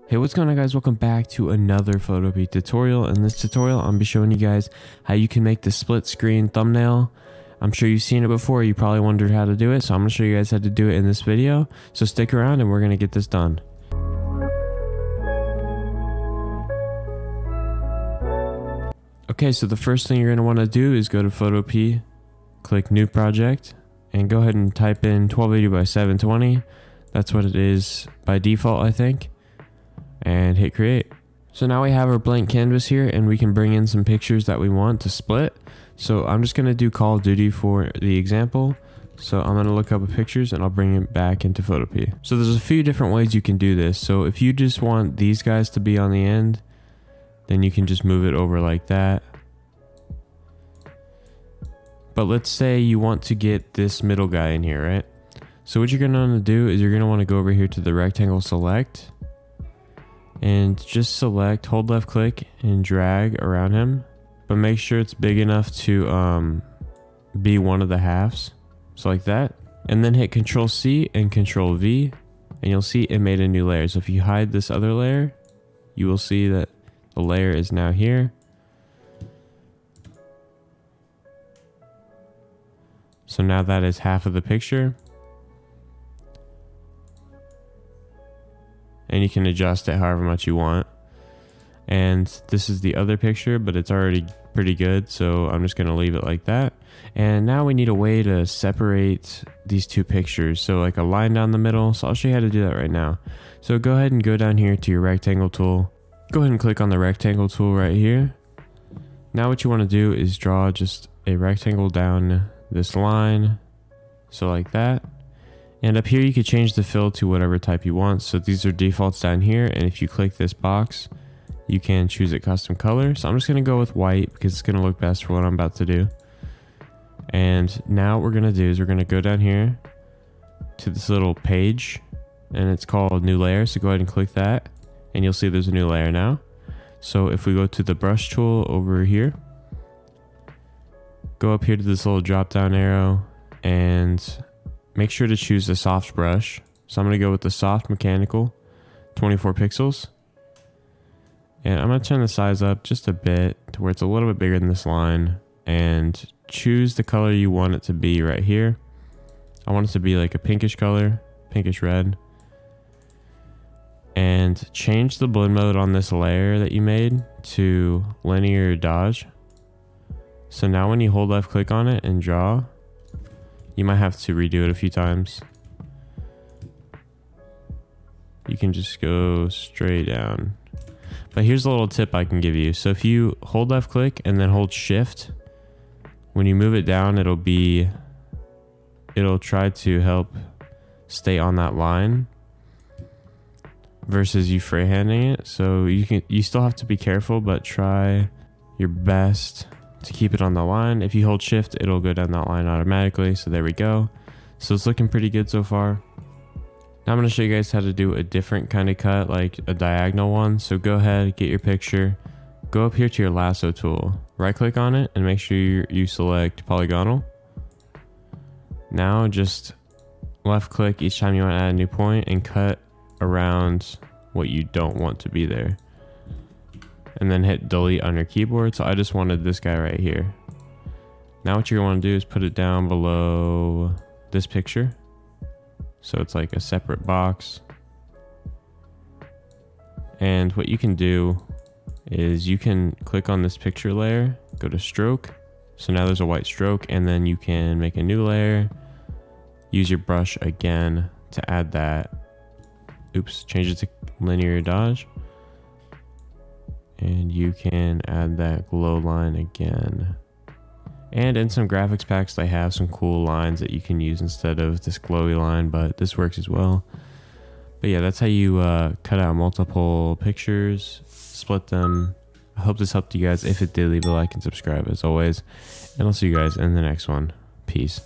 Hey, what's going on, guys? Welcome back to another Photopea tutorial. In this tutorial, I'm going to be showing you guys how you can make the split screen thumbnail. I'm sure you've seen it before. You probably wondered how to do it, so I'm going to show you guys how to do it in this video. So stick around and we're going to get this done. Okay, so the first thing you're going to want to do is go to Photopea, click New Project, and go ahead and type in 1280 by 720. That's what it is by default, I think. And hit create. So now we have our blank canvas here and we can bring in some pictures that we want to split. So I'm just going to do Call of Duty for the example. So I'm going to look up pictures and I'll bring it back into Photopea. So there's a few different ways you can do this. So if you just want these guys to be on the end, then you can just move it over like that. But let's say you want to get this middle guy in here, right? So what you're going to want to do is you're going to want to go over here to the rectangle select. And just select, hold left click and drag around him, but make sure it's big enough to be one of the halves, so like that. And then hit Control C and Control V and you'll see it made a new layer. So if you hide this other layer, you will see that the layer is now here. So now that is half of the picture. And you can adjust it however much you want. And this is the other picture, but it's already pretty good, so I'm just gonna leave it like that. And now we need a way to separate these two pictures, so like a line down the middle. So I'll show you how to do that right now. So go ahead and go down here to your rectangle tool. Go ahead and click on the rectangle tool right here. Now what you want to do is draw just a rectangle down this line, so like that. And up here you could change the fill to whatever type you want. So these are defaults down here, and if you click this box you can choose a custom color. So I'm just going to go with white because it's going to look best for what I'm about to do. And now what we're going to do is we're going to go down here to this little page and it's called new layer. So go ahead and click that and you'll see there's a new layer now. So if we go to the brush tool over here, go up here to this little drop down arrow and make sure to choose the soft brush. So I'm going to go with the soft mechanical 24 pixels. And I'm going to turn the size up just a bit to where it's a little bit bigger than this line. And choose the color you want it to be right here. I want it to be like a pinkish color, pinkish red. And change the blend mode on this layer that you made to linear dodge. So now when you hold left click on it and draw, you might have to redo it a few times. You can just go straight down. But here's a little tip I can give you. So if you hold left click and then hold shift, when you move it down, it'll try to help stay on that line versus you freehanding it. So you still have to be careful, but try your best to keep it on the line. If you hold shift, it'll go down that line automatically. So there we go. So it's looking pretty good so far. Now I'm going to show you guys how to do a different kind of cut, like a diagonal one. So go ahead, get your picture, go up here to your lasso tool, right click on it and make sure you select polygonal. Now just left click each time you want to add a new point and cut around what you don't want to be there. And then hit delete on your keyboard. So I just wanted this guy right here. Now what you're going to want to do is put it down below this picture. So it's like a separate box. And what you can do is you can click on this picture layer, go to stroke. So now there's a white stroke, and then you can make a new layer. Use your brush again to add that. Oops, change it to linear dodge. And you can add that glow line again. And in some graphics packs, they have some cool lines that you can use instead of this glowy line, but this works as well. But yeah, that's how you cut out multiple pictures, split them. I hope this helped you guys. If it did, leave a like and subscribe as always. And I'll see you guys in the next one. Peace.